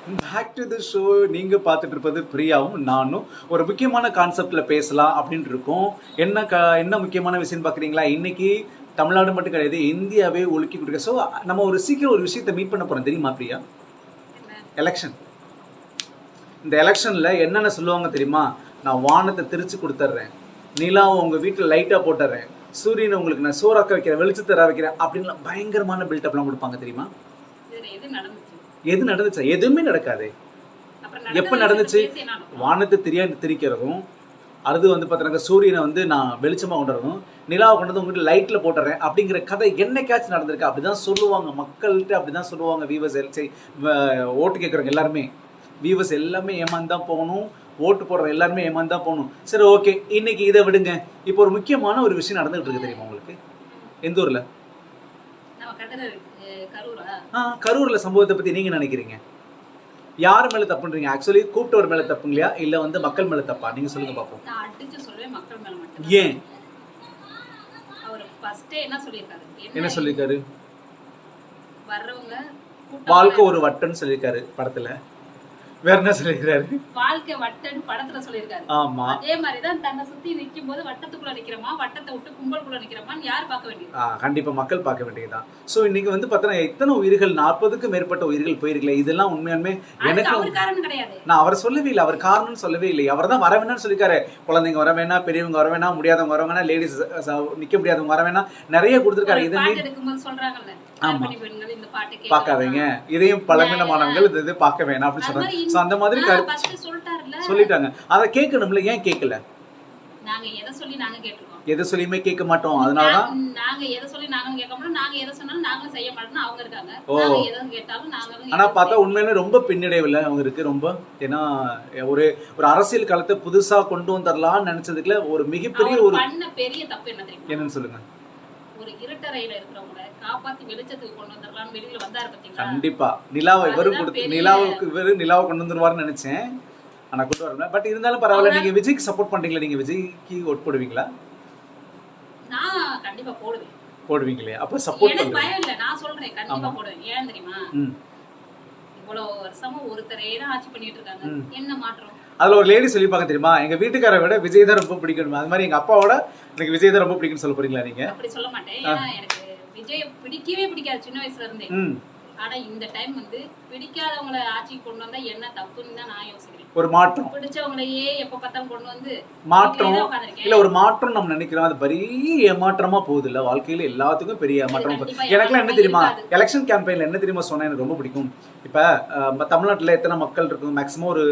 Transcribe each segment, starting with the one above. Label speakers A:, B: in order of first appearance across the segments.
A: Back to the show. நீங்க பார்த்துட்டு இருப்பது பிரியாவும் நானும் ஒரு முக்கியமான கான்செப்ட்ல பேசலாம் அப்படின்ட்டு இருக்கோம். என்ன முக்கியமான விஷயம் பார்க்குறீங்களா? இன்னைக்கு தமிழ்நாடு மட்டும் கிடையாது, இந்தியாவே ஒழுக்கி கொடுக்க. ஸோ நம்ம சீக்கிரம் ஒரு விஷயத்தை மீட் பண்ண போறோம். தெரியுமா பிரியா? எலெக்ஷன். இந்த எலெக்ஷன்ல என்னென்ன சொல்லுவாங்க தெரியுமா? நான் வானத்தை திரிச்சு கொடுத்துட்றேன், நிலாவை உங்க வீட்டில் லைட்டா போட்டுறேன், சூரியனை உங்களுக்கு நான் சோறாக்க வைக்கிறேன், வெளிச்சத்தர வைக்கிறேன் அப்படின்லாம் பயங்கரமான பில்டப்லாம் கொடுப்பாங்க. தெரியுமா? எது நடந்துச்சா? எதுவுமே நடக்காது. எப்ப நடந்துச்சு? வானத்தை திரிக்கிறதும், அது பார்த்தீங்கன்னா சூரியனை நான் வெளிச்சமா கொண்டு வரணும், நிலாவை கொண்டு வந்து உங்ககிட்ட லைட்ல போட்டுறேன் அப்படிங்கிற கதை என்னைக்காச்சும் நடந்திருக்கு? அப்படிதான் சொல்லுவாங்க மக்கள்கிட்ட, அப்படிதான் சொல்லுவாங்க வியூவர்ஸ். ஓட்டு கேட்கறவங்க எல்லாருமே, வியூவர்ஸ் எல்லாமே ஏமாந்து தான் போகணும், ஓட்டு போடுற எல்லாருமே ஏமாந்து தான் போகணும். சரி, ஓகே, இன்னைக்கு இதை விடுங்க. இப்போ ஒரு முக்கியமான ஒரு விஷயம் நடந்துகிட்டு இருக்கு. தெரியுமா உங்களுக்கு? எந்த ஊர்ல? கரூர்ல சம்பவத்தை பத்தி நீங்க நினைக்கிறீங்க? யார் மேல தப்புன்றீங்க? ஆக்சுவலி கூப்பிட்டவர் மேல தப்புங்களையா இல்ல மக்கள் மேல தப்பா? நீங்க சொல்லுங்க பாப்போம்.
B: நான் அடிச்சு சொல்றேன் மக்கள் மேல மட்டும்.
A: ஏன்?
B: அவர் ஃபர்ஸ்ட் என்ன
A: சொல்லிருக்காரு?
B: வர்றவங்க
A: வாழ்க்கை ஒரு வட்டன்னு சொல்லிருக்காரு படத்துல. வேற என்ன சொல்லிருக்காரு?
B: வாழ்க்கை வட்டம் படத்துல சொல்லிருக்காரு.
A: ஆமா,
B: அதே மாதிரி தான் தன்னை சுத்தி நிக்கும் போது வட்டத்துக்குள்ள நிக்கிறோமா, வட்டத்தை விட்டு கும்பலுக்குள்ள நிக்கிறோமான்னு யார் பார்க்க வேண்டியது?
A: கண்டிப்பா மக்கள் பார்க்க வேண்டியதுதான். சோ இன்னைக்கு பார்த்தா எத்தனை உயிர்கள், 40க்கும் மேற்பட்ட உயிர்கள் போயிருக்கல. இதெல்லாம் உண்மையாலுமே எனக்கு
B: அவர் காரணம் கிடையாது.
A: நான் அவர் சொல்லவே இல்லை, அவர் காரணம்னு சொல்லவே இல்லை. அவர் தான் வர வேணாம்னு சொல்லிருக்காரு. குழந்தைங்க வர வேணா, பெரியவங்க வர வேணா, முடியாதவங்க வர வேணா, லேடிஸ் நிக்க முடியாதவங்க வர வேணா, நிறைய கொடுத்துருக்காரு. இதை
B: எடுக்கும்போது சொல்றாங்கல்ல, இந்த பாட்டு
A: பார்க்காதீங்க, இதையும் பழமினமானவங்கள் இது பார்க்க வேணாம் அப்படின்னு சொல்றாங்க. அந்த மாதிரி சொல்லிட்டாங்க. அதை கேட்கணும்ல, ஏன் கேட்கல?
B: நாங்க எதை சொல்லி நாங்க கேட்டுருக்கோம்?
A: எதை சொல்லியுமே கேட்க மாட்டோம். அதனாலதான்
B: நாங்க எதை சொல்லி நாங்களும் கேட்க மாட்டோம், நாங்க எதை சொன்னாலும் நாங்களும் செய்ய மாட்டோம். அவங்க இருக்காங்க, நாங்க எதை கேட்டாலும் நாங்களும்.
A: ஆனா பார்த்தா உண்மையிலே ரொம்ப பின்னடைவுல அவங்க இருக்கு ரொம்ப. ஏன்னா ஒரு அரசியல் காலத்தை புதுசா கொண்டு வந்துடலாம்னு நினைச்சதுக்குள்ள ஒரு மிகப்பெரிய ஒரு
B: பண்ண பெரிய தப்பு என்ன தெரியுமா?
A: என்னன்னு சொல்லுங்க.
B: ஒரு இருட்டறையில இருக்கிறவங்க காப்பாத்தி வெளிச்சத்துக்கு கொண்டு வந்துடலாம்னு வெளியில வந்தாரு பாத்தீங்களா?
A: கண்டிப்பா நிலாவை இவரும் கொடுத்து நிலாவை கொண்டு வந்துருவாருன்னு நினைச்சேன். ஆனா கொண்டு வரல. பட் இருந்தாலும் பரவாயில்ல. நீங்க விஜய்க்கு சப்போர்ட் பண்றீங்களா? நீங்க விஜய்க்கு ஓட் போடுவீங்களா?
B: நான் கண்டிப்பா போடுவேன்.
A: போடுவீங்களே, அப்ப சப்போர்ட்
B: பண்ணுங்க. எனக்கு பயம் இல்ல, நான் சொல்றேன் கண்டிப்பா போடுவேன். ஏன் தெரியுமா? இவ்வளவு வருஷமா ஒருத்தரே தான் ஆட்சி பண்ணிட்டு இருக்காங்க, என்ன மாற்றம்?
A: அதுல ஒரு லேடி சொல்லிப்பாங்க தெரியுமா, எங்க வீட்டுக்காரை விட விஜய் தான் ரொம்ப பிடிக்கும். அது மாதிரி எங்க அப்பாவோட எனக்கு விஜய் தான் ரொம்ப பிடிக்கும்னு சொல்ல போறீங்களா நீங்க?
B: அப்படி சொல்ல மாட்டேன். ஏன்னா எனக்கு விஜய் பிடிக்கவே பிடிக்காது சின்ன வயசுல இருந்தே. ஆனா இந்த டைம் பிடிக்காதவங்களை ஆட்சிக்கு கொண்டு வந்தா என்ன தப்புன்னு தான் நான் யோசிக்கிறேன்.
A: ஒரு மாற்றம்.
B: பிடிச்சவங்களையே எப்ப பார்த்தாலும் கொண்டு வந்து
A: மாற்றம் இல்ல, ஒரு மாற்றம் நம்ம நினைக்கிறோம். அது பெரிய ஏமாற்றமா போகுது இல்ல வாழ்க்கையில. எல்லாத்துக்கும் பெரிய ஏமாற்றம். எனக்குலாம் என்ன தெரியுமா, எலெக்ஷன் கேம்பெயின்ல என்ன தெரியுமா சொன்னா எனக்கு ரொம்ப பிடிக்கும். இப்ப தமிழ்நாட்டுல எத்தனை மக்கள் இருக்கும்? மேக்ஸிமம் ஒரு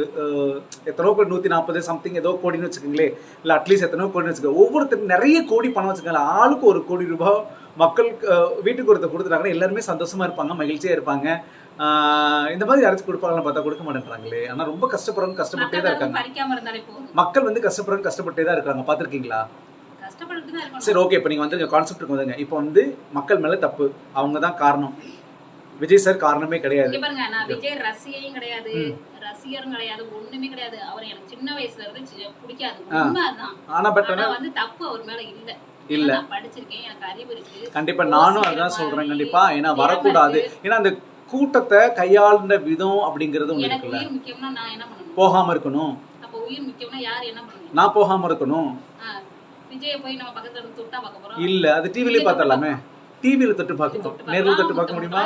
A: எத்தனோ கோடி, 140 சம்திங் ஏதோ கோடின்னு வச்சுக்கோங்களே, இல்ல அட்லீஸ்ட் எத்தனோ கோடின்னு வச்சுக்கோங்க. ஒவ்வொருத்தருக்கும் நிறைய கோடி பணம் வச்சுக்கோங்க. ஆளுக்கு 1 கோடி ரூபாய் மக்கள் வீட்டுக்கு ஒருத்தர் கொடுத்துட்டாங்கன்னா எல்லாருமே சந்தோஷமா இருப்பாங்க, மகிழ்ச்சியா இருப்பாங்க. இந்த மாதிரி யாராச்சும் கொடுப்பாங்கன்னு பார்த்தா கொடுக்க மாட்டேன்றாங்களே. ஆனா ரொம்ப கஷ்டப்படுறவங்க கஷ்டப்பட்டே தான் இருக்காங்க. மக்கள் கஷ்டப்படுறவங்க கஷ்டப்பட்டே தான் இருக்காங்க. பாத்திருக்கீங்களா? சரி, ஓகே, இப்போ நீங்க வந்துருங்க, கான்செப்ட்டுக்கு வந்துங்க. இப்போ மக்கள் மேல தப்பு, அவங்க தான் காரணம். விஜய் சார் காரணமே கிடையாது.
B: நான் விஜய் ரசிகையும் கிடையாது, ரசிகரும் கிடையாது, ஒண்ணுமே கிடையாது. அவர் எனக்கு சின்ன வயசுல இருந்து பிடிக்காது, உண்மைதான்.
A: ஆனா பட்
B: தப்பு அவர் மேல இல்ல.
A: இல்ல,
B: படிச்சிருக்கேன், எனக்கு அறிவு இருக்கு.
A: கண்டிப்பா நானும் அதான் சொல்றேன். கண்டிப்பா, ஏன்னா வரக்கூடாது. ஏன்னா அந்த கூட்டத்தை கையாளுற விதம் அப்படிங்கறது உங்களுக்கு
B: இருக்குல்ல. உயிர் முக்கியம்னா நான் என்ன பண்ணணும்?
A: போகாம இருக்கணும்.
B: அப்ப உயிர் முக்கியம்னா யார் என்ன பண்ணணும்?
A: நான் போகாம இருக்கணும்.
B: விஜய் போய் நம்ம பக்கத்துல இருந்து தொட்டா பார்க்க போறோம்?
A: இல்ல, அது டிவிலே பார்த்தலாமே. டிவில தொட்டு பார்க்கணும், நேர்ல தொட்டு பார்க்க முடியுமா?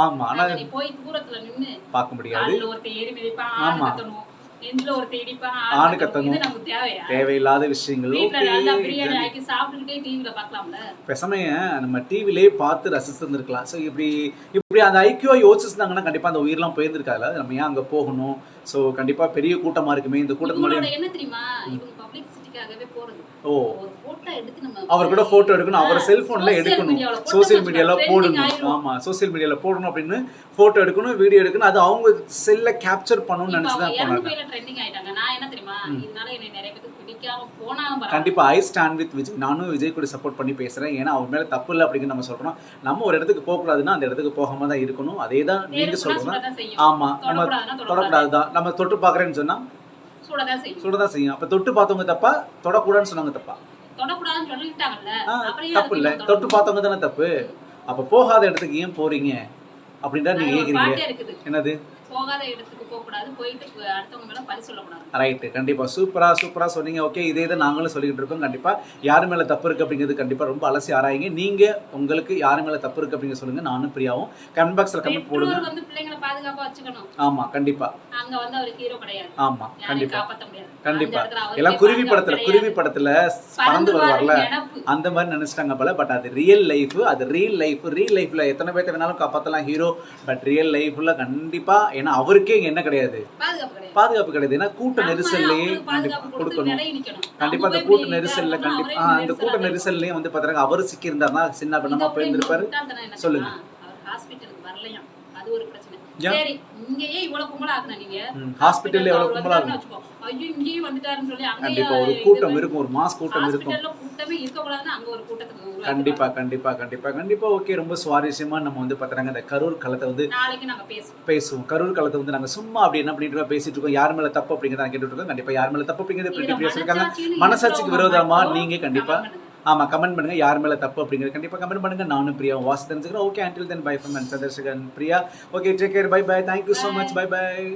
A: ஆமா, ஆனா
B: நீ போய் தூரத்துல நின்னு
A: பார்க்க முடியாது.
B: ஒருத்தர் ஏறி மிதிப்பான், ஆணு கத்தணும், நெஞ்சில ஒருத்தர் இடிப்பான்,
A: ஆணு கத்தணும்.
B: இது நமக்கு தேவையா?
A: தேவையில்லாத விஷயங்கள்.
B: வீட்ல நல்லா பிரியாணி ஆக்கி சாப்பிட்டுக்கிட்டே டிவில பார்க்கலாம்ல.
A: பேசாம நம்ம டிவிலே பார்த்து ரசிச்சிருந்திருக்கலாம். ஸோ இப்படி அந்த ஐக்கியோ யோசிச்சிருந்தாங்கன்னா கண்டிப்பா அந்த உயிரெல்லாம் போயிருந்திருக்காதுல. நம்ம ஏன் அங்க போகணும்? ஸோ கண்டிப்பா பெரிய கூட்டமா இருக்குமே. இந்த கூட்டத்துக்கு
B: என்ன தெரியுமா, இவங்க பப்ளிசிட்டிக்காகவே போறது.
A: ஓ,
B: ஒரு போட்டோ எடுத்து நம்ம
A: அவர் கூட போட்டோ எடுக்கணும், அவர் செல்போன்ல எடுக்கணும், சோசியல் மீடியால போடணும். ஆமா, சோசியல் மீடியால போடணும் அப்படின்னு போட்டோ எடுக்கணும், வீடியோ எடுக்கணும். அது அவங்க செல்ல கேப்சர் பண்ணணும்னு நினைச்சுதான் போனாங்க.
B: ட்ரெண்டிங் ஆயிட்டாங்க. நான் என்ன தெரியுமா, இதனால என்ன நிறைய பேருக்கு பிடிக்காம போனாலும்
A: கண்டிப்பா ஐ ஸ்டாண்ட் வித் விஜய். நானும் விஜய் கூட சப்போர்ட் பண்ணி பேசுறேன். ஏன்னா அவர் மேல தப்பு இல்லை அப்படின்னு நம்ம சொல்றோம். நம்ம ஒரு இடத்துக்கு போக கூடாதுன்னா அந்த இடத்துக்கு போகாம தான் இருக்கணும். அதே தான் நீங்க சொல்றோம். ஆமா, நம்ம தொடக்கூடாதுதான். நம்ம தொட்டு பாக்குறேன்னு சொன்னா சுடதான் செய்யும். அப்ப தொட்டு பார்த்தவங்க தப்பா, தொடக்கூடாதுன்னு சொன்னவங்க தப்பா?
B: தொடக்கூடாதுன்னு சொல்லிட்டாங்கல்ல,
A: தப்பு இல்ல, தொட்டு பார்த்தவங்க தானே தப்பு. அப்ப போகாத இடத்துக்கு ஏன் போறீங்க அப்படின்றா நீங்க கேக்குறீங்க. என்னது
B: போகாத இடத்துக்கு போக கூடாது, போயிட்டு அடுத்தவங்க மேல பழி சொல்லக்கூடாது.
A: ரைட், கண்டிப்பா சூப்பரா சொன்னீங்க. ஓகே, இதே தான் நாங்களும் சொல்லிட்டு இருக்கோம். கண்டிப்பா யார் மேல தப்பு இருக்கு அப்படிங்கிறது கண்டிப்பா ரொம்ப அலசி ஆராயுங்க. நீங்க உங்களுக்கு யார் மேல தப்பு இருக்கு அப்படிங்க சொல்லுங்க. நானும் பிரியாவும் கமெண்ட் பாக்ஸ்ல கமெண்ட் போடுங்க.
B: பெற்றோர் வந்து பிள்ளைங்களை பாதுகாப்பா வச்சுக்கணும்.
A: ஆமா கண்டிப்பா.
B: அங்க வந்து அவர் ஹீரோ கிடையாது.
A: ஆமா கண்டிப்பா
B: காப்பாத்த முடியாது.
A: கண்டிப்பா.
B: அந்த இடத்துல அவருக்கே
A: எல்லாம் குருவி படத்துல பறந்து வருவார்ல
B: நினைப்பு.
A: அந்த மாதிரி நினைச்சிட்டாங்க போல. பட் அது ரியல் லைஃப், அது ரியல் லைஃப்ல எத்தனை பேர்த்த வேணாலும் காப்பாத்தலாம் ஹீரோ. பட் ரியல் லைஃப்ல கண்டிப்பா, ஏன்னா அவருக்கே இங்க என்ன கிடையாது, பாதுகாப்பு கிடையாது. ஏன்னா கூட்ட நெரிசல்லையே கொடுக்கணும். கண்டிப்பா அந்த கூட்ட நெரிசல்ல கண்டிப்பா அந்த கூட்ட நெரிசல்லையும் வந்து பாத்தீங்கன்னா அவரு சிக்கி இருந்தாருன்னா சின்ன பண்ணமா போயிருந்திருப்பாரு. சொல்லுங்க.
B: ஹாஸ்பிட்டலுக்கு வரலையா, அது ஒரு பிரச்சனை. சரி, இங்கேயே இவ்வளவு கும்பலா ஆக்குன நீங்க,
A: ஹாஸ்பிட்டல்ல எவ்வளவு கும்பலா இருக்கும்.
B: ஐயோ இங்கேயே வந்துட்டாருன்னு சொல்லி அங்க
A: கண்டிப்பா ஒரு கூட்டம் இருக்கும், ஒரு மாஸ் கூட்டம் இருக்கும்.
B: ஹாஸ்பிட்டல்ல கூட்டமே இருக்க கூடாதுன்னு அங்க ஒரு கூட்டத்துக்கு
A: கண்டிப்பா. ஓகே, ரொம்ப சுவாரஸ்யமா நம்ம வந்து பாத்தீங்கன்னா இந்த கரூர் களத்தை வந்து
B: நாளைக்கு நாங்க
A: பேசுவோம். கரூர் களத்தை வந்து நாங்க சும்மா அப்படி என்ன பண்ணிட்டு பேசிட்டு இருக்கோம். யார் மேல தப்பு அப்படிங்கறத கேட்டுட்டு இருக்கோம். கண்டிப்பா யார் மேல தப்பு அப்படிங்கறது எப்படி பேசிருக்காங்க, மனசாட்சிக்கு விரோதமா நீங்க கண்டிப்பா ஆமா கமெண்ட் பண்ணுங்க. யார் மேல தப்பு அப்படிங்கறது கண்டிப்பா கமெண்ட் பண்ணுங்க. நானும் பிரியாவும் வாசி தெரிஞ்சுக்கிறேன். Okay, until then bye from Chandrasekaran, Priya. Okay, take care, bye bye, thank you so much, bye bye.